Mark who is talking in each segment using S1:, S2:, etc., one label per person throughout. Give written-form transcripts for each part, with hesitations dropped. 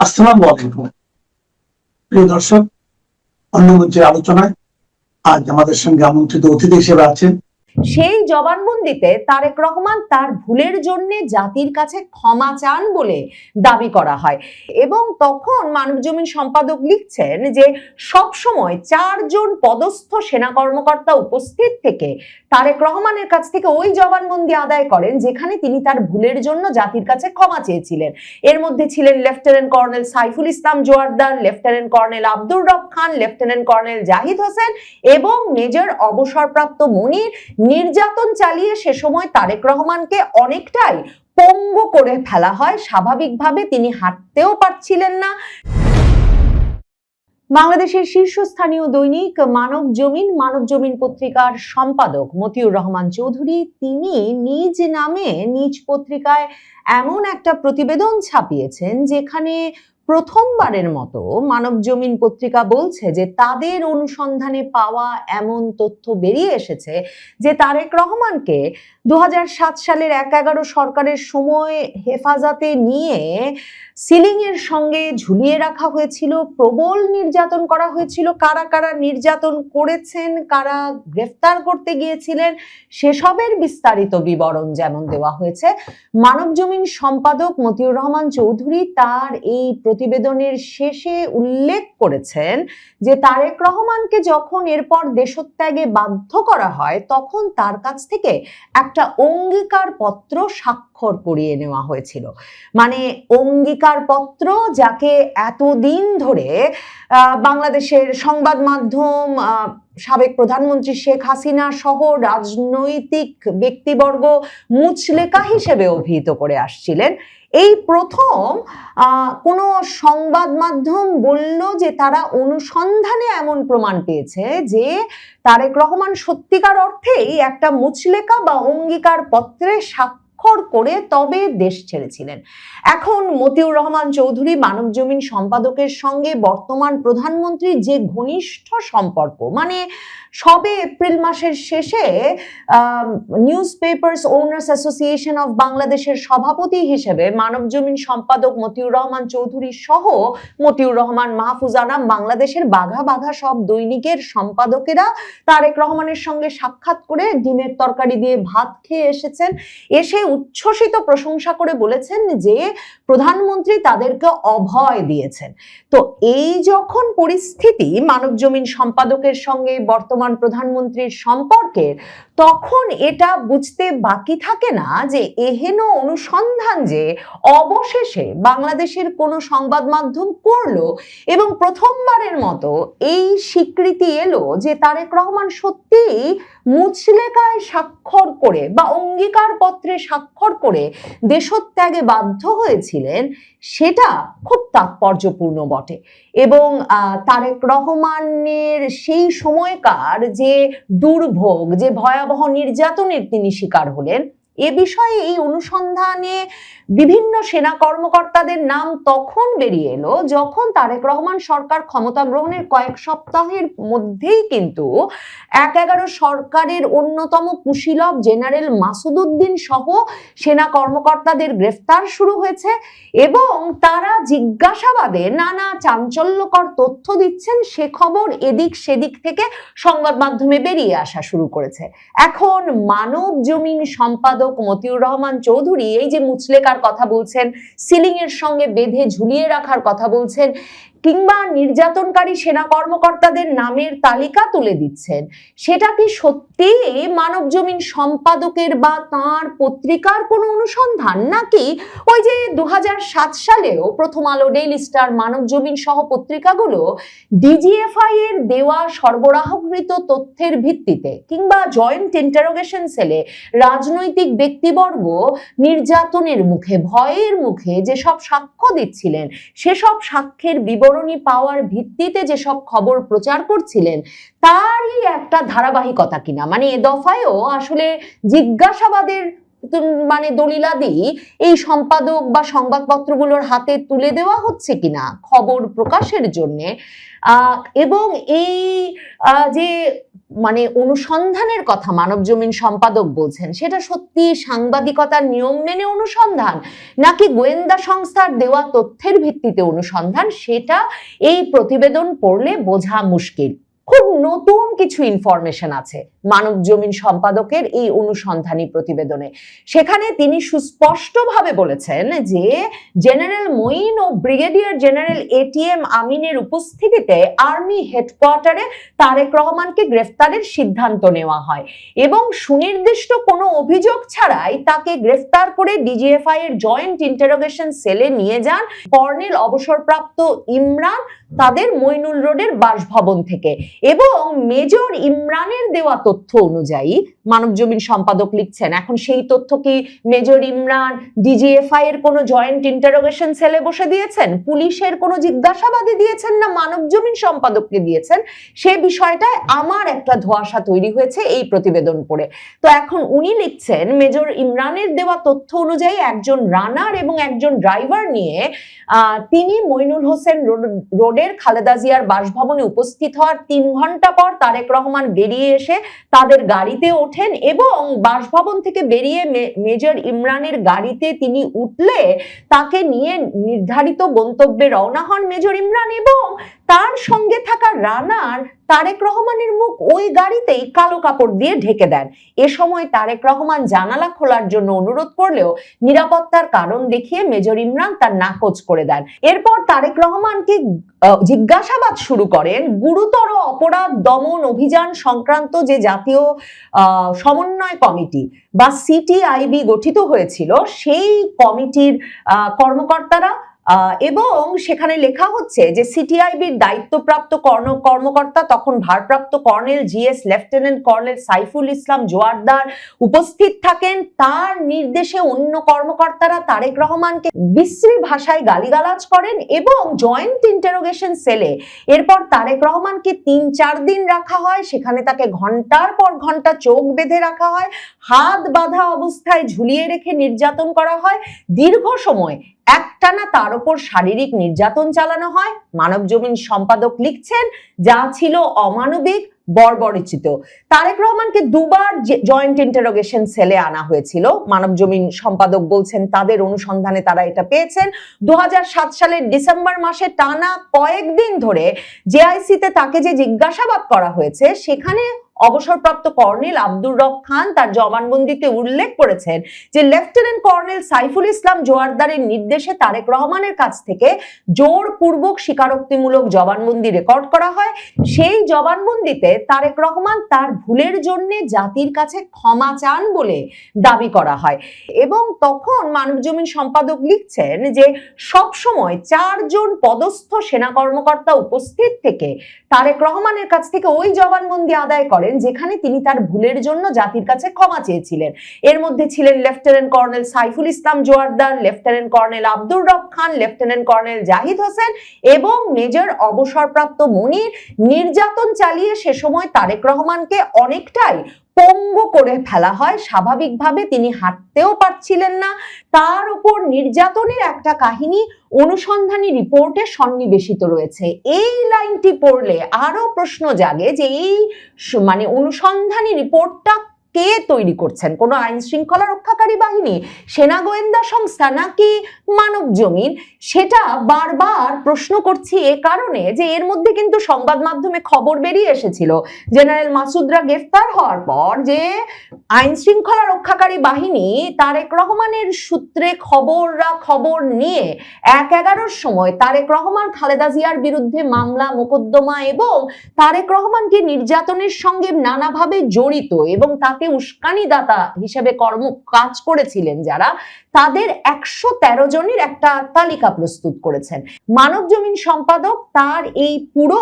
S1: আসসালামু আলাইকুম প্রিয় দর্শক, অন্য মঞ্চের আলোচনায় আজ আমাদের সঙ্গে আমন্ত্রিত অতিথি হিসেবে আছেন
S2: সেই জবানবন্দিতে তারেক রহমান তার ভুলের জন্য জাতির কাছে ক্ষমা চান বলে দাবি করা হয় এবং তখন মানবজমিন সম্পাদক লিখছেন যে সব সময় 4 জন পদস্থ সেনা কর্মকর্তা উপস্থিত থেকে তারেক রহমানের কাছ থেকে ওই জবানবন্দি আদায় করেন যেখানে তিনি তার ভুলের জন্য জাতির কাছে ক্ষমা চেয়েছিলেন। এর মধ্যে ছিলেন lieutenant colonel Saiful Islam Joardar, lieutenant colonel Abdur রব খান, লেফটেন্যান্ট কর্নেল জাহিদ হোসেন এবং মেজর অবসরপ্রাপ্ত মনির। নির্যাতন চালিয়ে সে সময় তারেক রহমানকে অনেকটাই পঙ্গু করে ফেলা হয়, স্বাভাবিকভাবে তিনি হাঁটতেও পারছিলেন না। বাংলাদেশের শীর্ষস্থানীয় দৈনিক মানবজমিন পত্রিকার সম্পাদক মতিউর রহমান চৌধুরী তিনি নিজ নামে নিজ পত্রিকায় এমন একটা প্রতিবেদন ছাপিয়েছেন যেখানে প্রথমবারের মতো মানবজমিন পত্রিকা বলছে যে তাদের অনুসন্ধানে পাওয়া এমন তথ্য বেরিয়ে এসেছে যে তারেক রহমানকে 2007 সালের 1/11 সরকারের সময় হেফাজতে নিয়ে সিলিং এর সঙ্গে ঝুলিয়ে রাখা হয়েছিল, প্রবল নির্যাতন করা হয়েছিল। কারা কারা নির্যাতন করেছেন, কারা গ্রেফতার করতে গিয়েছিলেন সেসবের বিস্তারিত বিবরণ যেমন দেওয়া হয়েছে। মানবজমিন সম্পাদক মতিউর রহমান চৌধুরী তার এই প্রতিবেদনের শেষে উল্লেখ করেছেন যে তারেক রহমানকে যখন এরপর দেশত্যাগে বাধ্য করা হয় তখন তার কাছ থেকে একটা অঙ্গীকার পত্র স্বাক্ষর করিয়ে নেওয়া হয়েছিল। মানে অঙ্গীকার পত্র যাকে এতদিন ধরে বাংলাদেশের সংবাদ মাধ্যম, সাবেক প্রধানমন্ত্রী শেখ হাসিনা সহ রাজনৈতিক ব্যক্তিবর্গ মুচলেকা হিসেবে অভিহিত করে আসছিলেন। এই প্রথম কোনো সংবাদ মাধ্যম বলল যে তারা অনুসন্ধানে এমন প্রমাণ পেয়েছে যে তারেক রহমান সত্যিকার অর্থেই একটা মুচলেকা বা অঙ্গীকার পত্রে স্বাক্ষর করে তবে দেশ ছেড়েছিলেন। এখন মতিউর রহমান চৌধুরী মানবজমিন সম্পাদকের সঙ্গে বর্তমান প্রধানমন্ত্রীর যে ঘনিষ্ঠ সম্পর্ক, মানে সবে এপ্রিল মাসের শেষে news papers owners association of বাংলাদেশের সভাপতি হিসেবে মানবজমিন সম্পাদক মতিউর রহমান চৌধুরী সহ মতিউর রহমান, মাহফুজ আনাম, বাংলাদেশের বাঘা বাঘা সব দৈনিকের সম্পাদকেরা তারেক রহমানের সঙ্গে সাক্ষাৎ করে ডিমের তরকারি দিয়ে ভাত খেয়ে এসেছেন। এসে উচ্ছ্বসিত প্রশংসা করে বলেছেন যে প্রধানমন্ত্রী তাদেরকে অভয় দিয়েছেন। তো এই যখন পরিস্থিতি মানবজমিন সম্পাদকের সঙ্গে বর্তমান প্রধানমন্ত্রীর সম্পর্কের, তখন এটা বুঝতে বাকি থাকে না যে এহেন অনুসন্ধান যে অবশেষে বাংলাদেশের কোনো সংবাদ মাধ্যম করলো এবং প্রথমবারের মতো এই স্বীকৃতি এলো যে তারেক রহমান সত্যিই মুচলেকায় স্বাক্ষর করে বা অঙ্গীকার পত্রে স্বাক্ষর করে দেশত্যাগে বাধ্য হয়েছিলেন, সেটা খুব তাৎপর্যপূর্ণ বটে। এবং তারেক রহমানের সেই সময়কার যে দুর্ভোগ, যে ভয়াবহ নির্যাতনের তিনি শিকার হলেন, এ বিষয়ে এই অনুসন্ধানে বিভিন্ন সেনা কর্মকর্তাদের নাম তখন বেরিয়ে এলো যখন তারেক রহমান সরকার ক্ষমতা গ্রহণের কয়েক সপ্তাহের মধ্যেই কিন্তু 1/11 সরকারের অন্যতম কুশীলব জেনারেল মাসুদ উদ্দিন সহ সেনা কর্মকর্তাদের গ্রেফতার শুরু হয়েছে এবং তারা জিজ্ঞাসাবাদে নানা চাঞ্চল্যকর তথ্য দিচ্ছেন। সে খবর এদিক সেদিক থেকে সংবাদ মাধ্যমে বেরিয়ে আসা শুরু করেছে। এখন মানবজমিন সম্পাদক মতিউর রহমান চৌধুরী এই যে মুচলেকার কথা বলছেন, সিলিং এর সঙ্গে বেঁধে ঝুলিয়ে রাখার কথা বলছেন, কিংবা নির্যাতনকারী সেনা কর্মকর্তাদের নামের তালিকা তুলে দিচ্ছেন, সেটা কি সত্যি মানবজমিন সম্পাদকের বা তাঁর পত্রিকার কোনো অনুসন্ধান, নাকি ওই যে 2007 সালেও প্রথম আলো, ডেইলি স্টার, মানবজমিন সহ পত্রিকাগুলো ডিজিএফআই এর দেওয়া সরবরাহকৃত তথ্যের ভিত্তিতে কিংবা জয়েন্ট ইন্টারোগেশন সেলে রাজনৈতিক ব্যক্তিবর্গ নির্যাতনের মুখে, ভয়ের মুখে যেসব সাক্ষ্য দিচ্ছিলেন, সেসব সাক্ষ্যের বিবরণী পাওয়ার ভিত্তিতে যেসব খবর প্রচার করছিলেন, তারই একটা ধারাবাহিকতা কিনা? মানে এ দফায়ও আসলে জিজ্ঞাসাবাদের মানে দলিলাদি এই সম্পাদক বা সংবাদপত্রগুলোর হাতে তুলে দেওয়া হচ্ছে কিনা খবর প্রকাশের জন্য, এবং এই যে মানে অনুসন্ধানের কথা মানবজমিন সম্পাদক বলছেন, সেটা সত্যি সাংবাদিকতার নিয়ম মেনে অনুসন্ধান নাকি গোয়েন্দা সংস্থার দেওয়া তথ্যের ভিত্তিতে অনুসন্ধান, সেটা এই প্রতিবেদন পড়লে বোঝা মুশকিল। খুব নতুন কিছু ইনফরমেশন আছে মানবজমিন সম্পাদকের এই অনুসন্ধানী প্রতিবেদনে। সেখানে তিনি সুস্পষ্টভাবে বলেছেন যে জেনারেল মঈন ও ব্রিগেডিয়ার জেনারেল এটিএম আমিনের উপস্থিতিতে আর্মি হেডকোয়ার্টারে তারেক রহমানকে গ্রেফতারের সিদ্ধান্ত নেওয়া হয় এবং সুনির্দিষ্ট কোনো অভিযোগ ছাড়াই তাকে গ্রেফতার করে ডিজিএফআই এর জয়েন্ট ইন্টারোগেশন সেলে নিয়ে যান কর্নেল অবসরপ্রাপ্ত ইমরান তাদের মইনুল রোডের বাসভবন থেকে। এবং মেজর ইমরানের দেওয়া তথ্য অনুযায়ী মানবজমিন সম্পাদক লিখছেন, এখন সেই তথ্য কি মেজর ইমরান ডিজিএফআই এর কোনো জয়েন্ট ইন্টারোগেশন সেলে বসে দিয়েছেন, পুলিশের কোনো জিজ্ঞাসাবাদে দিয়েছেন, না মানবজমিন সম্পাদককে দিয়েছেন, সে বিষয়টায় আমার একটা ধোঁয়াশা তৈরি হয়েছে এই প্রতিবেদন পড়ে। তো এখন উনি লিখছেন মেজর ইমরানের দেওয়া তথ্য অনুযায়ী একজন রানার এবং একজন ড্রাইভার নিয়ে তিনি মইনুল হোসেন রোডের খালেদা জিয়ার বাসভবনে উপস্থিত হওয়ার 3 ঘন্টা পর তারেক রহমান বেরিয়ে এসে তাদের গাড়িতে ওঠেন এবং বাসভবন থেকে বেরিয়ে মেজর ইমরানের গাড়িতে তিনি উঠলে তাকে নিয়ে নির্ধারিত গন্তব্যে রওনা হন মেজর ইমরান এবং তার সঙ্গে থাকা রানার তারেক রহমানের মুখ ওই গাড়িতেই কালো কাপড় দিয়ে ঢেকে দেন। এ সময় তারেক রহমান জানালা খোলার জন্য অনুরোধ করলেও নিরাপত্তার কারণ দেখিয়ে মেজর ইমরান তার নাকচ করে দেন। এরপর তারেক রহমানকে জিজ্ঞাসাবাদ শুরু করেন গুরুতর অপরাধ দমন অভিযান সংক্রান্ত যে জাতীয় সমন্বয় কমিটি বা সিটিআইবি গঠিত হয়েছিল সেই কমিটির কর্মকর্তারা, এবং সেখানে লেখা হচ্ছে যে সিটিআইবির দায়িত্বপ্রাপ্ত কর্মকর্তা তখন ভারপ্রাপ্ত colonel GS lieutenant colonel Saiful Islam Joardar উপস্থিত থাকেন। তার নির্দেশে অন্য কর্মকর্তারা তারেক রহমানকে বিশ্রী ভাষায় গালিগালাজ করেন এবং জয়েন্ট ইন্টারোগেশন সেলে এরপর তারেক রহমানকে 3-4 দিন রাখা হয়। সেখানে তাকে ঘন্টার পর ঘন্টা চোখ বেঁধে রাখা হয়, হাত বাঁধা অবস্থায় ঝুলিয়ে রেখে নির্যাতন করা হয়, দীর্ঘ সময় একটানা তার উপর শারীরিক নির্যাতন চালানো হয়। মানবজমিন সম্পাদক লিখছেন যা ছিল অমানবিক, বর্বরচিত। তারেক রহমানকে 2 বার জয়েন্ট ইন্টারোগেশন সেলে আনা হয়েছিল। মানবজমিন সম্পাদক বলছেন তাদের অনুসন্ধানে তারা এটা পেয়েছেন। 2007 সালের ডিসেম্বর মাসে টানা কয়েকদিন ধরে জেআইসিতে তাকে যে জিজ্ঞাসাবাদ করা হয়েছে সেখানে অবসরপ্রাপ্ত কর্নেল আব্দুর রব খান তার জবানবন্দিতে উল্লেখ করেছেন যে লেফটেন্যান্ট কর্নেল সাইফুল ইসলাম জোয়ারদারের নির্দেশে তারেক রহমানের কাছ থেকে জোরপূর্বক স্বীকারোক্তিমূলক জবানবন্দি রেকর্ড করা হয়। সেই জবানবন্দিতে তারেক রহমান তার ভুলের জন্য জাতির কাছে ক্ষমা চান বলে দাবি করা হয় এবং তখন মানবজমিন সম্পাদক লিখছেন যে সবসময় 4 জন পদস্থ সেনা কর্মকর্তা উপস্থিত থেকে তারেক রহমানের কাছ থেকে ওই জবানবন্দি আদায় করেন যেখানে তিনি তার ভুলের জন্য জাতির কাছে ক্ষমা চেয়েছিলেন। এর মধ্যে ছিলেন lieutenant colonel Saiful Islam Joardar, lieutenant colonel Abdur রব খান, লেফটেন্যান্ট কর্নেল জাহিদ হোসেন এবং মেজর অবসরপ্রাপ্ত মনির। নির্যাতন চালিয়ে সে সময় তারেক রহমানকে অনেকটাই পঙ্গু করে ফেলা হয়। স্বাভাবিকভাবে তিনি হাঁটতেও পারছিলেন না। তার উপর নির্যাতনের একটা কাহিনী অনুসন্ধানী রিপোর্টে সন্নিবেশিত রয়েছে। এই লাইনটি পড়লে আরো প্রশ্ন জাগে যে এই মানে অনুসন্ধানী রিপোর্টটা কে তৈরি করছেন? কোনো আইন শৃঙ্খলা রক্ষাকারী বাহিনী, সেনা গোয়েন্দা সংস্থা নাকি মানবজমিন? সেটা বারবার প্রশ্ন করছি এ কারণে যে এর মধ্যে কিন্তু সংবাদ মাধ্যমে খবর বেরিয়ে এসেছিল জেনারেল মাসুদরা গ্রেফতার হওয়ার পর যে আইন শৃঙ্খলা রক্ষাকারী বাহিনী তারেক রহমানের সূত্রে খবর নিয়ে 1-11-র সময় তারেক রহমান খালেদা জিয়ার বিরুদ্ধে মামলা মোকদ্দমা এবং তারেক রহমানকে নির্যাতনের সঙ্গে নানাভাবে জড়িত এবং তাকে উস্কানিদাতা হিসেবে কাজ করেছিলেন যারা, তাদের 113 জনের একটা তালিকা প্রস্তুত করেছেন। মানবজমিন সম্পাদক তার এই পুরো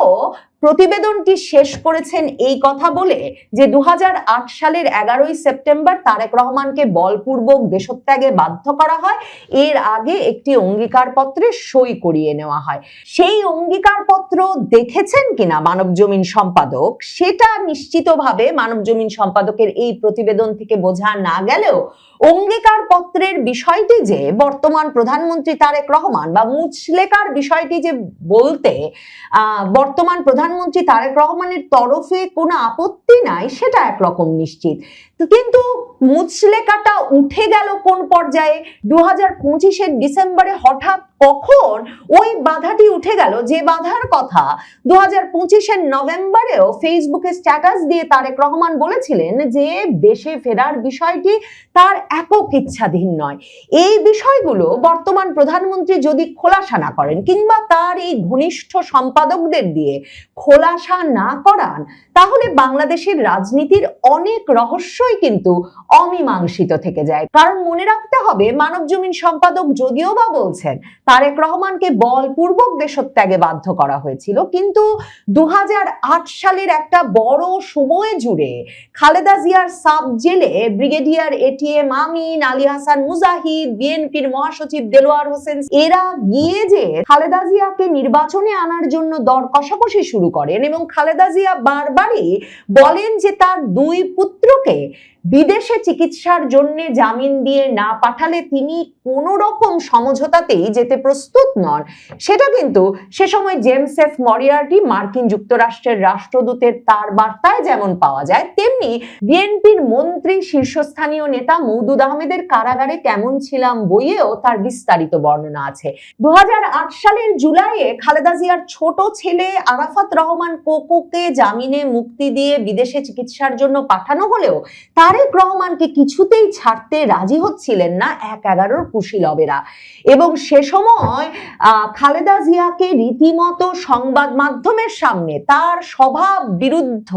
S2: প্রতিবেদনটি শেষ করেছেন এই কথা বলে যে 2008 সালের 11ই সেপ্টেম্বর তারেক রহমানকে বলপূর্বক দেশত্যাগে বাধ্য করা হয়। এর আগে একটি অঙ্গীকারপত্রে সই করিয়ে নেওয়া হয়। সেই অঙ্গীকারপত্র দেখেছেন কিনা মানবজমিন সম্পাদক সেটা নিশ্চিতভাবে মানবজমিন সম্পাদকের এই প্রতিবেদন থেকে বোঝা না গেলেও অঙ্গীকারপত্রের বিষয়টি যে বর্তমান প্রধানমন্ত্রী তারেক রহমান বা মুচলেকার বিষয়টি যে বলতে বর্তমান প্রধান প্রধানমন্ত্রী তারেক রহমানের তরফে কোনো আপত্তি নাই সেটা একরকম নিশ্চিত, কিন্তু মুচলেকাটা উঠে গেল কোন পর্যায়ে? 2025-এর ডিসেম্বরে হঠাৎ কখন ওই বাধাটি উঠে গেল যে বাধার কথা 2025-এর নভেম্বরেও ফেসবুকে স্ট্যাটাস দিয়ে তারেক রহমান বলেছিলেন যে দেশে ফেরার বিষয়টি তার একক ইচ্ছাধীন নয়। এই বিষয়গুলো বর্তমান প্রধানমন্ত্রী যদি খোলাসা না করেন কিংবা তার এই ঘনিষ্ঠ সম্পাদকদের দিয়ে খোলাসা না করান, তাহলে বাংলাদেশের রাজনীতির অনেক রহস্যই কিন্তু অমীমাংসিত থেকে যায়। কারণ মনে রাখতে হবে, মানবজমিন সম্পাদক যদিও বা বলছেন তারেক রহমানকে বলপূর্বক দেশত্যাগে বাধ্য করা হয়েছিল, কিন্তু 2008 সালের একটা বড় সময় জুড়ে খালেদা জিয়ার সাব জেলে ব্রিগেডিয়ার এটিএম আমিন, আলী হাসান মুজাহিদ, বিএনপির মহাসচিব দেলোয়ার হোসেন এরা গিয়ে যে খালেদা জিয়াকে নির্বাচনে আনার জন্য দর কষাকষি শুরু করেন এবং খালেদা জিয়া বারবারই বলেন যে তার দুই পুত্রকে বিদেশে চিকিৎসার জন্য জামিন দিয়ে না পাঠালে তিনি কোনো রকম সমঝোতাতেই যেতে প্রস্তুত নন, সেটা কিন্তু সে সময় জেমস এফ মরিয়ার্টি মার্কিন যুক্তরাষ্ট্রের রাষ্ট্রদূতের তার বার্তায় যেমন পাওয়া যায়, তেমনি বিএনপির মন্ত্রী শীর্ষস্থানীয় নেতা মওদুদ আহমেদের কারাগারে কেমন ছিলাম বইয়েও তার বিস্তারিত বর্ণনা আছে। 2008 সালের জুলাইয়ে খালেদা জিয়ার ছোট ছেলে আরাফাত রহমান কোকোকে জামিনে মুক্তি দিয়ে বিদেশে চিকিৎসার জন্য পাঠানো হলেও তারেক রহমানকে কিছুতেই ছাড়তে রাজি হচ্ছিলেন না 1/11 কুশীলবেরা, এবং সে সময় খালেদা জিয়াকে রীতিমতো সংবাদ মাধ্যমের সামনে তার স্বভাব বিরুদ্ধ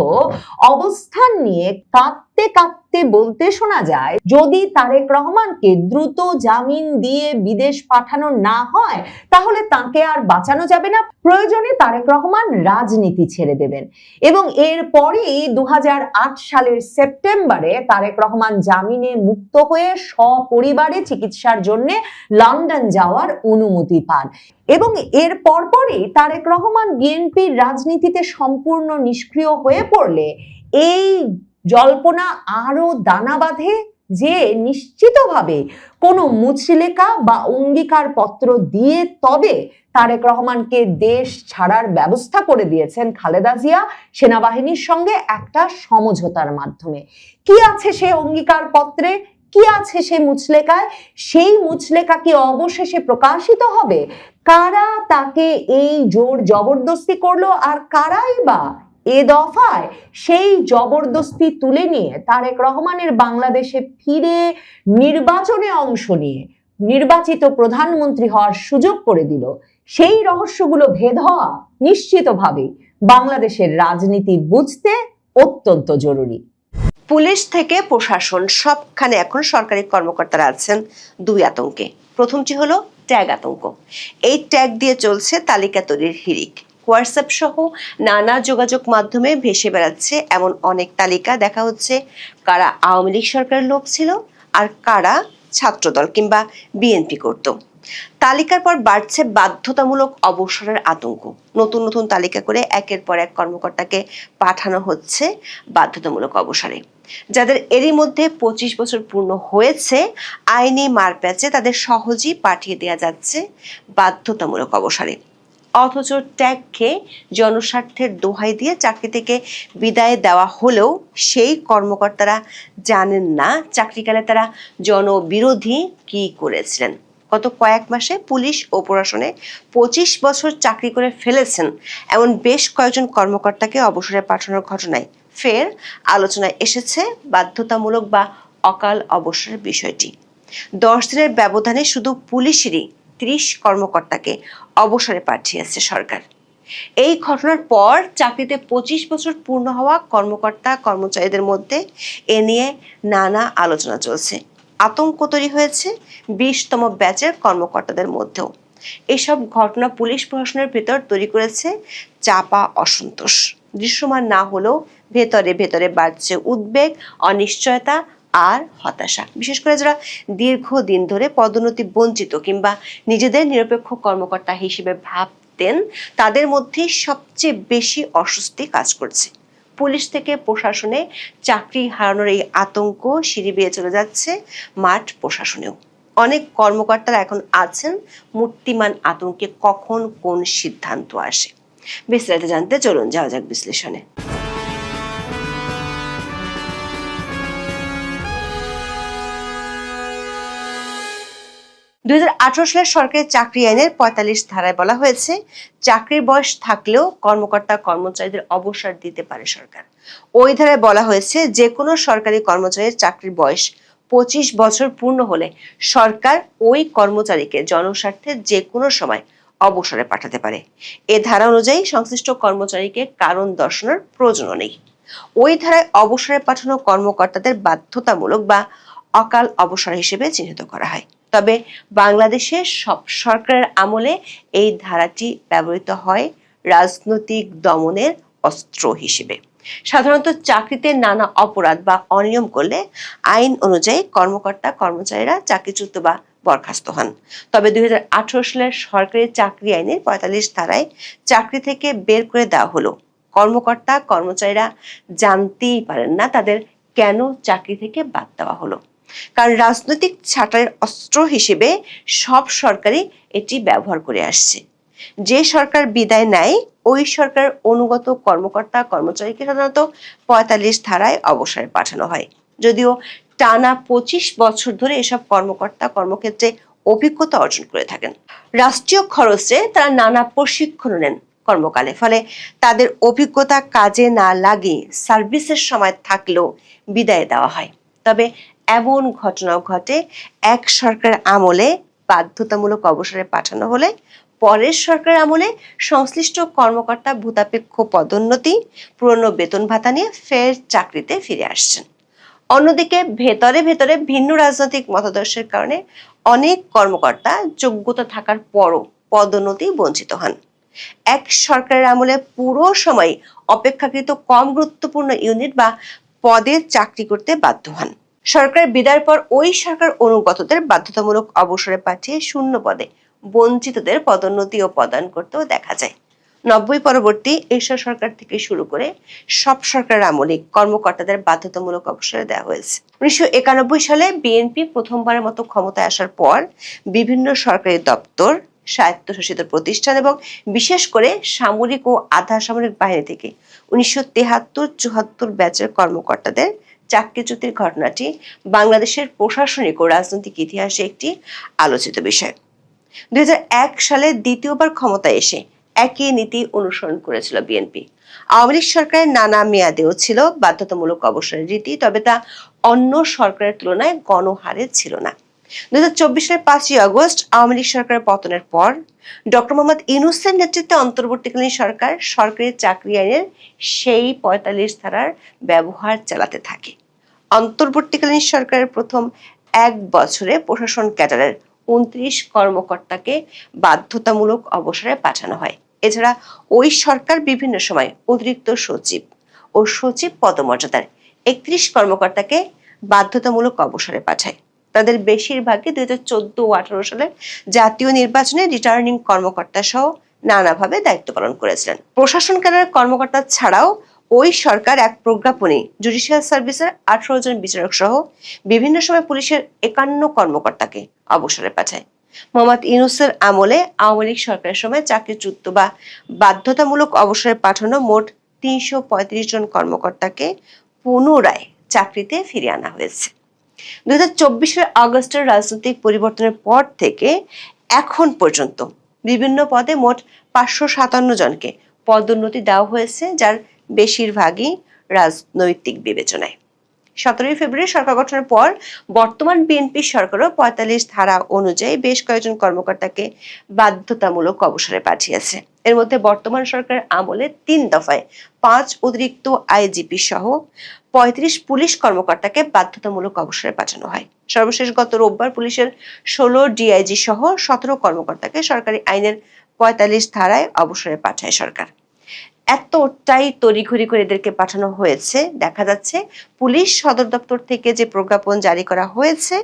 S2: অবস্থান নিয়ে কাঁদতে কাঁদতে বলতে শোনা যায়, যদি তারেক রহমানকে দ্রুত জামিন দিয়ে বিদেশ পাঠানো না হয় তাহলে তাকে আর বাঁচানো যাবে না, প্রয়োজনে তারেক রহমান রাজনীতি ছেড়ে দেবেন। এবং এরপরই 2008 সালের সেপ্টেম্বরে তারেক রহমান জামিনে মুক্ত হয়ে সপরিবারে চিকিৎসার জন্য লন্ডন যাওয়ার অনুমতি পান এবং এর পরপরই তারেক রহমান বিএনপির রাজনীতিতে সম্পূর্ণ নিষ্ক্রিয় হয়ে পড়লে এই জল্পনা আরো দানা বাঁধে যে নিশ্চিতভাবে কোনো মুচলেকা বা অঙ্গীকার পত্র দিয়ে তবে তারেক রহমানকে দেশ ছাড়ার ব্যবস্থা করে দিয়েছেন খালেদা জিয়া সেনাবাহিনীর সঙ্গে একটা সমঝোতার মাধ্যমে। কি আছে সে অঙ্গীকার পত্রে, কি আছে সে মুচলেকায়? সেই মুচলেকা কি অবশেষে প্রকাশিত হবে? কারা তাকে এই জোর জবরদস্তি করলো আর কারাই বা এ দফায় সেই জবরদস্তি তুলে নিয়ে তারেক রহমানের বাংলাদেশে ফিরে নির্বাচনে অংশ নিয়ে নির্বাচিত প্রধানমন্ত্রী হওয়ার সুযোগ করে দিল? সেই রহস্যগুলো ভেদ হওয়া নিশ্চিতভাবে বাংলাদেশের রাজনীতি বুঝতে অত্যন্ত জরুরি।
S3: পুলিশ থেকে প্রশাসন সবখানে এখন সরকারি কর্মকর্তারা আছেন দুই আতঙ্কে। প্রথমটি হলো ট্যাগ আতঙ্ক। এই ট্যাগ দিয়ে চলছে তালিকা তৈরির হিড়িক। হোয়াটসঅ্যাপ সহ নানা যোগাযোগ মাধ্যমে ভেসে বেড়াচ্ছে এমন অনেক তালিকা দেখা হচ্ছে কারা আওয়ামী লীগ সরকারের লোক ছিল আর কারা ছাত্রদল কিংবা বিএনপি করত। তালিকার পর বাড়ছে বাধ্যতামূলক অবসরের আতঙ্ক। নতুন নতুন তালিকা করে একের পর এক কর্মকর্তাকে পাঠানো হচ্ছে বাধ্যতামূলক অবসরে। যাদের এরই মধ্যে 25 বছর পূর্ণ হয়েছে, আইনি মারপ্যাচে তাদের সহজেই পাঠিয়ে দেওয়া যাচ্ছে বাধ্যতামূলক অবসরে। অথচ ট্যাগ খেয়ে জনস্বার্থের দোহাই দিয়ে চাকরি থেকে বিদায় দেওয়া হলেও সেই কর্মকর্তারা জানেন না চাকরিকালে তারা জনবিরোধী কি করেছিলেন। গত কয়েক মাসে পুলিশ ও প্রশাসনে 25 বছর চাকরি করে ফেলেছেন এমন বেশ কয়েকজন কর্মকর্তাকে অবসরে পাঠানোর ঘটনায় ফের আলোচনায় এসেছে বাধ্যতামূলক বা অকাল অবসরের বিষয়টি। 10 দিনের ব্যবধানে শুধু পুলিশেরই 30 কর্মকর্তাকে অবসরে পাঠিয়েছে সরকার। এই ঘটনার পর চাকরিতে 25 বছর পূর্ণ হওয়া কর্মকর্তা কর্মচারীদের মধ্যে এ নিয়ে নানা আলোচনা চলছে। আতঙ্ক তৈরি হয়েছে 20তম ব্যাচের কর্মকর্তাদের মধ্যেও। এসব ঘটনা পুলিশ প্রশাসনের ভেতর তৈরি করেছে চাপা অসন্তোষ। দৃশ্যমান না হলেও ভেতরে ভেতরে বাড়ছে উদ্বেগ, অনিশ্চয়তা আর হতাশা। বিশেষ করে যারা দীর্ঘদিন ধরে পদোন্নতি বঞ্চিত কিংবা নিজেদের নিরপেক্ষ কর্মকর্তা হিসেবে ভাবতেন, তাদের মধ্যে সবচেয়ে বেশি অস্বস্তি কাজ করছে। পুলিশ থেকে প্রশাসনে চাকরি হারানোর এই আতঙ্ক সিঁড়ি বেয়ে চলে যাচ্ছে মাঠ প্রশাসনেও। অনেক কর্মকর্তারা এখন আছেন মূর্তিমান আতঙ্কে কখন কোন সিদ্ধান্ত আসে। বিস্তারিত জানতে চলুন যাওয়া যাক বিশ্লেষণে। 2018 সালের সরকারি চাকরি আইনের 45 ধারায় বলা হয়েছে, চাকরির বয়স থাকলেও কর্মকর্তা কর্মচারীদের অবসর দিতে পারে সরকার। ওই ধারায় বলা হয়েছে, যে কোনো সরকারি কর্মচারীর চাকরির বয়স 25 বছর পূর্ণ হলে সরকার ওই কর্মচারীকে জনস্বার্থে যে কোনো সময় অবসরে পাঠাতে পারে। এ ধারা অনুযায়ী সংশ্লিষ্ট কর্মচারীকে কারণ দর্শানোর প্রয়োজন নেই। ওই ধারায় অবসরে পাঠানো কর্মকর্তাদের বাধ্যতামূলক বা অকাল অবসর হিসেবে চিহ্নিত করা হয়। তবে বাংলাদেশে সব সরকারের আমলে এই ধারাটি ব্যবহৃত হয় রাজনৈতিক দমনের অস্ত্র হিসেবে। সাধারণত চাকরিতে নানা অপরাধ বা অনিয়ম করলে আইন অনুযায়ী কর্মকর্তা কর্মচারীরা চাকরিচ্যুত বা বরখাস্ত হন। তবে 2018 সালের সরকারি চাকরি আইনের 45 ধারায় চাকরি থেকে বের করে দেওয়া হলো, কর্মকর্তা কর্মচারীরা জানতেই পারেন না তাদের কেন চাকরি থেকে বাদ দেওয়া হলো। কারণ রাজনৈতিক ছাঁটাইয়ের অস্ত্র হিসেবে সব সরকারই এটি ব্যবহার করে আসছে। যে সরকার বিদায় নেয় ওই সরকার অনুগত কর্মকর্তা কর্মচারীকে সাধারণত 45 ধারায় অবসরে পাঠানো হয়। যদিও টানা 25 বছর ধরে এসব কর্মকর্তা কর্মক্ষেত্রে অভিজ্ঞতা অর্জন করে থাকেন। রাষ্ট্রীয় খরচে তারা নানা প্রশিক্ষণ নেন কর্মকালে, ফলে তাদের অভিজ্ঞতা কাজে না লাগে সার্ভিসের সময় থাকলেও বিদায় দেওয়া হয়। তবে এমন ঘটনাও ঘটে, এক সরকার আমলে বাধ্যতামূলক অবসরে পাঠানো হলে পরের সরকার আমলে সংশ্লিষ্ট কর্মকর্তা ভূতাপেক্ষ পদোন্নতি, পুরনো বেতন ভাতা নিয়ে ফের চাকরিতে ফিরে আসছেন। অন্যদিকে ভেতরে ভেতরে ভিন্ন রাজনৈতিক মতাদর্শের কারণে অনেক কর্মকর্তা যোগ্যতা থাকার পরও পদোন্নতি বঞ্চিত হন। এক সরকারের আমলে পুরো সময় অপেক্ষাকৃত কম গুরুত্বপূর্ণ ইউনিট বা পদে চাকরি করতে বাধ্য হন। সরকার বিদায়ের পর ওই সরকার অনুগতদের বাধ্যতামূলক অবসরে পাঠিয়ে শূন্য পদে বঞ্চিতদের পদোন্নতি ও প্রদান করতেও দেখা যায়। 90 পরবর্তী এরশাদ সরকার থেকে শুরু করে সব সরকারের আমলে কর্মকর্তাদের বাধ্যতামূলক অবসরে দেওয়া হয়েছে। 1991 সালে বিএনপি প্রথমবারের মতো ক্ষমতায় আসার পর বিভিন্ন সরকারি দপ্তর, স্বায়ত্তশাসিত প্রতিষ্ঠান এবং বিশেষ করে সামরিক ও আধা সামরিক বাহিনী থেকে 1973-74 ব্যাচের কর্মকর্তাদের চাকরিচ্যুতির ঘটনাটি বাংলাদেশের প্রশাসনিক ও রাজনৈতিক ইতিহাসে একটি আলোচিত বিষয়। 2001 সালে দ্বিতীয়বার ক্ষমতায় এসে একই নীতি অনুসরণ করেছিল বিএনপি। আওয়ামী লীগ সরকারের নানা মেয়াদেও ছিল বাধ্যতামূলক অবসরের রীতি, তবে তা অন্য সরকারের তুলনায় গণহারে ছিল না। 2024 সালের 5ই আগস্ট আওয়ামী লীগ সরকারের পতনের পর ডক্টর মোহাম্মদ ইউনূসের নেতৃত্বে অন্তর্বর্তীকালীন সরকার সরকারি চাকরি আইনের সেই 45 ধারার ব্যবহার চালাতে থাকে। অন্তর্বর্তীকালীন সরকারের প্রথম 1 বছরে প্রশাসন ক্যাডারের 29 কর্মকর্তাকে বাধ্যতামূলক অবসরে পাঠানো হয়। এছাড়া ওই সরকার বিভিন্ন সময় অতিরিক্ত সচিব ও সচিব পদমর্যাদার 31 কর্মকর্তাকে বাধ্যতামূলক অবসরে পাঠায়। তাদের বেশিরভাগই 2014 ও 18 সালের জাতীয় নির্বাচনে রিটার্নিং কর্মকর্তা সহ নানাভাবে দায়িত্ব পালন করেছিলেন। প্রশাসন ক্যাডারের কর্মকর্তা ছাড়াও ওই সরকার এক প্রজ্ঞাপনে জুডিশিয়াল সার্ভিসের 18 জন বিচারক সহ বিভিন্ন সময় পুলিশের 51 কর্মকর্তাকে অবসরে পাঠায়। মোহাম্মদ ইউনূসের আমলে আওয়ামী লীগ সরকারের সময় চাকরিচ্যুত বা বাধ্যতামূলক অবসরে পাঠানো মোট 335 জন কর্মকর্তাকে পুনরায় চাকরিতে ফিরিয়ে আনা হয়েছে। 2024 সালের আগস্টের রাজনৈতিক পরিবর্তনের পর থেকে এখন পর্যন্ত বিভিন্ন পদে মোট 557 জনকে পদোন্নতি দেওয়া হয়েছে, যার বেশিরভাগই রাজনৈতিক বিবেচনায়। 17 ফেব্রুয়ারি সরকার গঠনের পর বর্তমান বিএনপি সরকারও 45 ধারা অনুযায়ী বেশ কয়েকজন কর্মকর্তাকে বাধ্যতামূলক অবসরে পাঠিয়েছে। এর মধ্যে বর্তমান সরকারের আমলে 3 দফায় 5 অতিরিক্ত আইজিপি সহ 35 পুলিশ কর্মকর্তাকে বাধ্যতামূলক অবসরে পাঠানো হয়। সর্বশেষ গত রোববার পুলিশের 16 ডিআইজি সহ 17 কর্মকর্তাকে সরকারি আইনের 45 ধারায় অবসরে পাঠায় সরকার। এতটাই তড়িঘড়ি করে এদেরকে পাঠানো হয়েছে, দেখা যাচ্ছে পুলিশ সদর দপ্তর থেকে যে প্রজ্ঞাপন জারি করা হয়েছে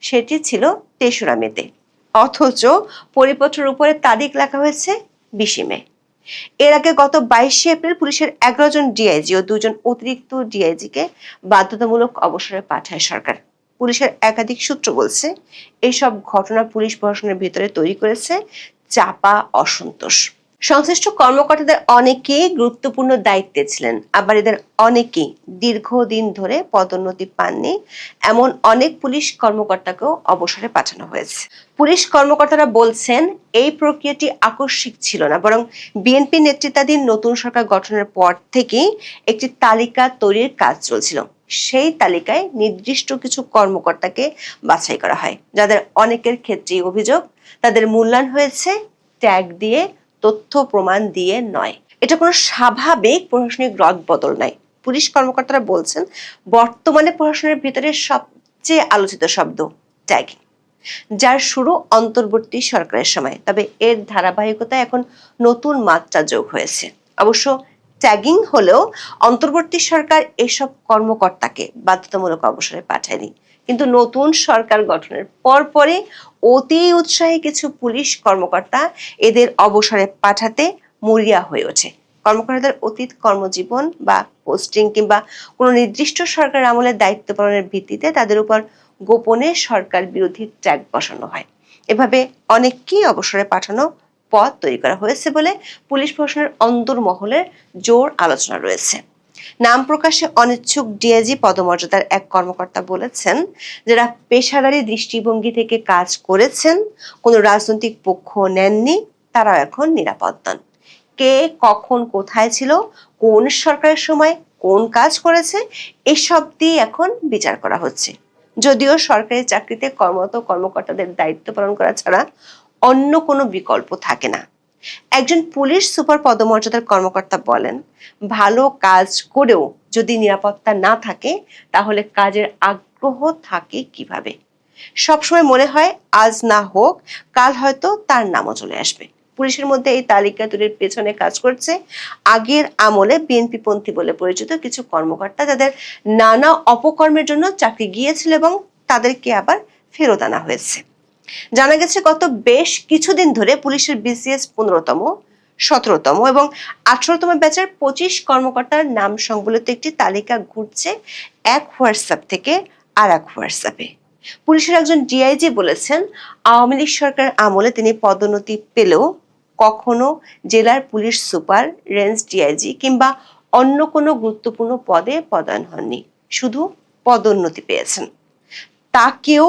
S3: সেটি ছিল 23 মেতে, অথচ পরিপত্রের উপরে তারিখ লেখা হয়েছে 20 মে। এর আগে গত 22 এপ্রিল পুলিশের 11 জন ডিআইজি ও 2 জন অতিরিক্ত ডিআইজিকে বাধ্যতামূলক অবসরে পাঠায় সরকার। পুলিশের একাধিক সূত্র বলছে এইসব ঘটনা পুলিশ প্রশাসনের ভিতরে তৈরি করেছে চাপা অসন্তোষ। সংশ্লিষ্ট কর্মকর্তাদের অনেকেই গুরুত্বপূর্ণ দায়িত্বে ছিলেন, আবার এদের অনেকেই দীর্ঘদিন ধরে পদোন্নতি পাননি। এমন অনেক পুলিশ কর্মকর্তাকেও অবসরে পাঠানো হয়েছে। পুলিশ কর্মকর্তারা বলছেন এই প্রক্রিয়াটি আকস্মিক ছিল না, বরং বিএনপি নেতৃত্বাধীন নতুন সরকার গঠনের পর থেকেই একটি তালিকা তৈরির কাজ চলছিল। সেই তালিকায় নির্দিষ্ট কিছু কর্মকর্তাকে বাছাই করা হয়, যাদের অনেকের ক্ষেত্রেই অভিযোগ তাদের মূল্যায়ন হয়েছে ট্যাগ দিয়ে, তথ্য প্রমাণ দিয়ে নয়। এটা কোনো স্বাভাবিক প্রশাসনিক রদবদল নয়। পুলিশ কর্মকর্তারা বলছেন বর্তমানে প্রশাসনের ভিতরে সবচেয়ে আলোচিত শব্দ ট্যাগিং, যার শুরু অন্তর্বর্তী সরকারের সময়, তবে এর ধারাবাহিকতায় এখন নতুন মাত্রা যোগ হয়েছে। অবশ্য ট্যাগিং হলেও অন্তর্বর্তী সরকার এসব কর্মকর্তাকে বাধ্যতামূলক অবসরে পাঠায়নি, কিন্তু নতুন সরকার গঠনের পরপরই অতি উৎসাহী কিছু পুলিশ কর্মকর্তা এদের অবসরে পাঠাতে মরিয়া হয়ে ওঠে। কর্মকর্তাদের অতীত কর্মজীবন বা পোস্টিং কিংবা কোনো নির্দিষ্ট সরকার আমলের দায়িত্ব পালনের ভিত্তিতে তাদের উপর গোপনে সরকার বিরোধী ট্যাগ বসানো হয়। এভাবে অনেককেই অবসরে পাঠানো পদ তৈরি করা হয়েছে বলে পুলিশ প্রশাসনের অন্তর্মহলের জোর আলোচনা রয়েছে। নাম প্রকাশে অনিচ্ছুক ডিআইজি পদমর্যাদার এক কর্মকর্তা বলেছেন, যারা পেশাদারি দৃষ্টিভঙ্গি থেকে কাজ করেছেন, কোনো রাজনৈতিক পক্ষ নেননি, তারাও এখন নিরাপদ নন। কে কখন কোথায় ছিল, কোন সরকারের সময় কোন কাজ করেছে, এসব দিয়ে এখন বিচার করা হচ্ছে। যদিও সরকারি চাকরিতে কর্মরত কর্মকর্তাদের দায়িত্ব পালন করা ছাড়া অন্য কোনো বিকল্প থাকে না। একজন পুলিশ সুপার পদমর্যাদার কর্মকর্তা বলেন, ভালো কাজ করেও যদি নিরাপত্তা না থাকে তাহলে কাজের আগ্রহ থাকে কিভাবে? সবসময় মনে হয় আজ না হোক কাল হয়তো তার নামও চলে আসবে। পুলিশের মধ্যে এই তালিকা তৈরির পেছনে কাজ করছে আগের আমলে বিএনপি পন্থী বলে পরিচিত কিছু কর্মকর্তা, যাদের নানা অপকর্মের জন্য চাকরি গিয়েছিল এবং তাদেরকে আবার ফেরত আনা হয়েছে। জানা গেছে গত বেশ কিছুদিন ধরে পুলিশের বিসিএস 15তম, 17তম এবং 18তম ব্যাচের 25 কর্মকর্তার নাম সংবলিত একটি তালিকা ঘুরছে এক হোয়াটসঅ্যাপ থেকে আর এক হোয়াটসঅ্যাপে। পুলিশের একজন ডিআইজি বলেছেন, আওয়ামী লীগ সরকার আমলে তিনি পদোন্নতি পেলেও কখনো জেলার পুলিশ সুপার, রেঞ্জ ডিআইজি কিংবা অন্য কোনো গুরুত্বপূর্ণ পদে পদায়ন হননি, শুধু পদোন্নতি পেয়েছেন। তাকেও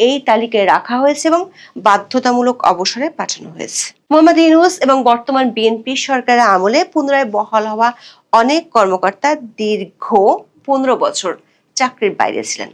S3: এই তালিকায় রাখা হয়েছে এবং বাধ্যতামূলক অবসরে পাঠানো হয়েছে। মোহাম্মদ ইউনূস এবং বর্তমান বিএনপি সরকারের আমলে পুনরায় বহাল হওয়া অনেক কর্মকর্তা দীর্ঘ 15 বছর চাকরির বাইরে ছিলেন।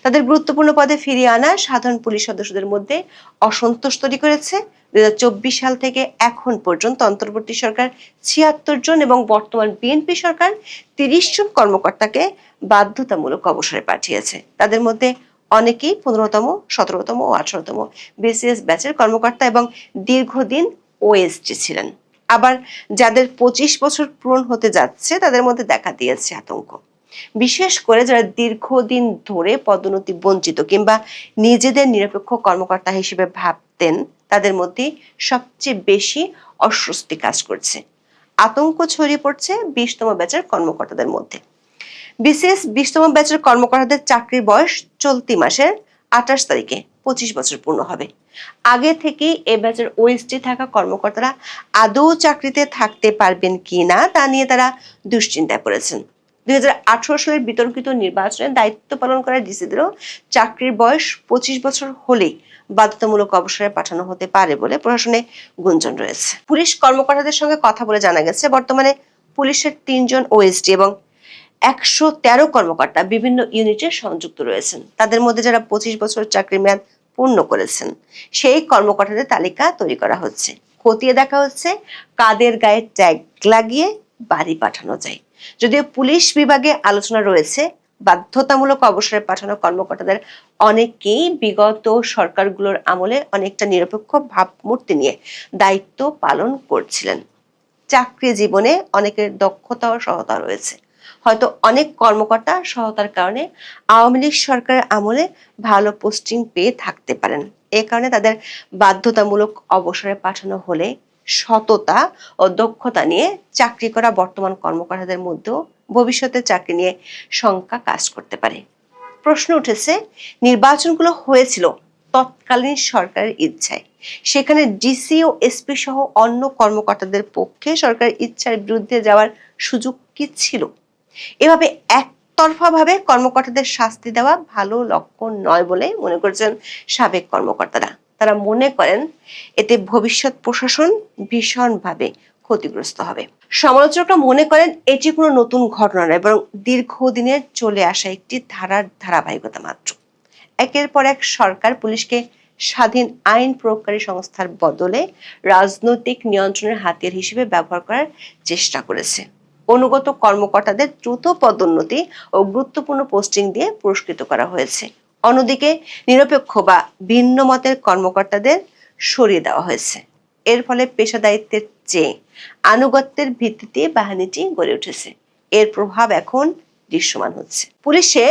S3: তাদের গুরুত্বপূর্ণ পদে ফিরিয়ে আনা সাধারণ পুলিশ সদস্যদের মধ্যে অসন্তোষ তৈরি করেছে। 2024 সাল থেকে এখন পর্যন্ত অন্তর্বর্তী সরকার 76 জন এবং বর্তমান বিএনপি সরকার 30 জন কর্মকর্তাকে বাধ্যতামূলক অবসরে পাঠিয়েছে। তাদের মধ্যে অনেকেই 15তম, 17তম ও 18তম বিসিএস ব্যাচের কর্মকর্তা এবং দীর্ঘদিন ওএসডি ছিলেন। আবার যাদের 25 বছর পূরণ হতে যাচ্ছে তাদের মধ্যে দেখা দিয়েছে আতঙ্ক। বিশেষ করে যারা দীর্ঘদিন ধরে পদোন্নতি বঞ্চিত কিংবা নিজেদের নিরপেক্ষ কর্মকর্তা হিসেবে ভাবতেন, তাদের মধ্যে সবচেয়ে বেশি অস্বস্তি কাজ করছে। আতঙ্ক ছড়িয়ে পড়ছে 20তম ব্যাচের কর্মকর্তাদের মধ্যে। বিসিএস 20তম ব্যাচের কর্মকর্তাদের চাকরির বয়স চলতি মাসের 28 তারিখে 25 বছর পূর্ণ হবে। আগে থেকেই এ ব্যাচের ওএসডি থাকা কর্মকর্তারা আদৌ চাকরিতে থাকতে পারবেন কিনা তা নিয়ে তারা দুশ্চিন্তায় পড়েছেন। 2018 সালের বিতর্কিত নির্বাচনে দায়িত্ব পালন করা ডিসিদেরও চাকরির বয়স 25 বছর হলেই বাধ্যতামূলক অবসরে পাঠানো হতে পারে বলে প্রশাসনে গুঞ্জন রয়েছে। পুলিশ কর্মকর্তাদের সঙ্গে কথা বলে জানা গেছে, বর্তমানে পুলিশের 3 জন ওএসডি এবং 113 কর্মকর্তা বিভিন্ন ইউনিটে সংযুক্ত রয়েছেন। তাদের মধ্যে যারা 25 বছর চাকরির মেয়াদ পূর্ণ করেছেন সেই কর্মকর্তাদের তালিকা তৈরি করা হচ্ছে। খতিয়ে দেখা হচ্ছে কাদের গায়ে ট্যাগ লাগিয়ে বাড়ি পাঠানো যায়। যদিও পুলিশ বিভাগে আলোচনা রয়েছে বাধ্যতামূলক অবসরে পাঠানো কর্মকর্তাদের অনেকেই বিগত সরকারগুলোর আমলে অনেকটা নিরপেক্ষ ভাবমূর্তি নিয়ে দায়িত্ব পালন করছিলেন। চাকরি জীবনে অনেকের দক্ষতা ও সহায়তা রয়েছে। হয়তো অনেক কর্মকর্তা সহায়তার কারণে আওয়ামী লীগ সরকারের আমলে ভালো পোস্টিং পেয়ে থাকতে পারেন। এ কারণে তাদের বাধ্যতামূলক অবসরে পাঠানো হলে সততা ও দক্ষতা নিয়ে চাকরি করা বর্তমান কর্মকর্তাদের মধ্যেও ভবিষ্যতে চাকরি নিয়ে শঙ্কা কাজ করতে পারে। প্রশ্ন উঠেছে, নির্বাচনগুলো হয়েছিল তৎকালীন সরকারের ইচ্ছায়। সেখানে ডিসি ও এসপি সহ অন্য কর্মকর্তাদের পক্ষে সরকারের ইচ্ছার বিরুদ্ধে যাওয়ার সুযোগ কি ছিল? এভাবে একতরফাভাবে কর্মকর্তাদের শাস্তি দেওয়া ভালো লক্ষণ নয় বলে মনে করছেন সাবেক কর্মকর্তারা। তারা মনে করেন এতে ভবিষ্যৎ প্রশাসন ভীষণভাবে ক্ষতিগ্রস্ত হবে। সমালোচকরা মনে করেন এটি কোনো নতুন ঘটনা নয়, বরং দীর্ঘদিনের চলে আসা একটি ধারাবাহিকতা মাত্র। একের পর এক সরকার পুলিশকে স্বাধীন আইন প্রয়োগকারী সংস্থার বদলে রাজনৈতিক নিয়ন্ত্রণের হাতিয়ার হিসেবে ব্যবহার করার চেষ্টা করেছে। অনুগত কর্মকর্তাদের দ্রুত পদোন্নতি ও গুরুত্বপূর্ণ পোস্টিং দিয়ে পুরস্কৃত করা হয়েছে। অন্যদিকে নিরপেক্ষ বা ভিন্ন মতের কর্মকর্তাদের সরিয়ে দেওয়া হয়েছে। এর ফলে পেশাদারিত্বের চেয়ে আনুগত্যের ভিত্তিতে বাহিনীটি গড়ে উঠেছে। এর প্রভাব এখন দৃশ্যমান হচ্ছে। পুলিশে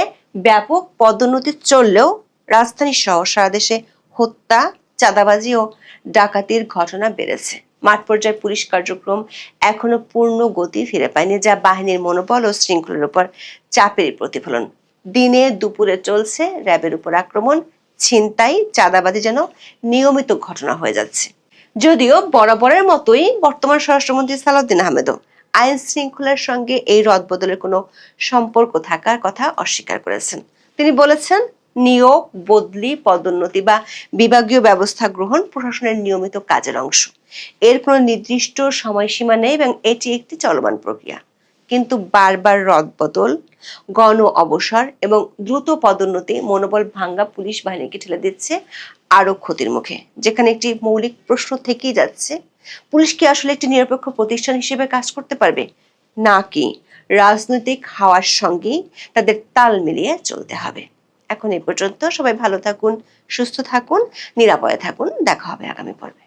S3: ব্যাপক পদোন্নতি চললেও রাজধানী সহ সারা দেশে হত্যা, চাঁদাবাজি ও ডাকাতির ঘটনা বেড়েছে। মাঠ পর্যায়ে পুলিশ কার্যক্রম এখনো পূর্ণ গতি ফিরে পায়নি, যা বাহিনীর মনোবল ও শৃঙ্খলার উপর চাপেরই প্রতিফলন। দিনে দুপুরে চলছে র্যাবের উপর আক্রমণ, ছিনতাই, চাঁদাবাজি যেন নিয়মিত ঘটনা হয়ে যাচ্ছে। যদিও বরাবরের মতোই বর্তমান স্বরাষ্ট্রমন্ত্রী সালাউদ্দিন আহমেদও আইন শৃঙ্খলার সঙ্গে এই রদবদলের কোনো সম্পর্ক থাকার কথা অস্বীকার করেছেন। তিনি বলেছেন, নিয়োগ, বদলি, পদোন্নতি বা বিভাগীয় ব্যবস্থা গ্রহণ প্রশাসনের নিয়মিত কাজের অংশ। এর কোনো নির্দিষ্ট সময়সীমা নেই এবং এটি একটি চলমান প্রক্রিয়া। কিন্তু বারবার রদবদল, গণ অবসর এবং দ্রুত পদোন্নতি মনোবল ভাঙ্গা পুলিশ বাহিনীকে ঠেলে দিচ্ছে আরো ক্ষতির মুখে। যেখানে একটি মৌলিক প্রশ্ন থেকেই যাচ্ছে, পুলিশ কি আসলে একটি নিরপেক্ষ প্রতিষ্ঠান হিসেবে কাজ করতে পারবে, নাকি রাজনৈতিক হাওয়ার সঙ্গেই তাদের তাল মিলিয়ে চলতে হবে? এখন এই পর্যন্ত। সবাই ভালো থাকুন, সুস্থ থাকুন, নিরাপদে থাকুন। দেখা হবে আগামী পর্বে।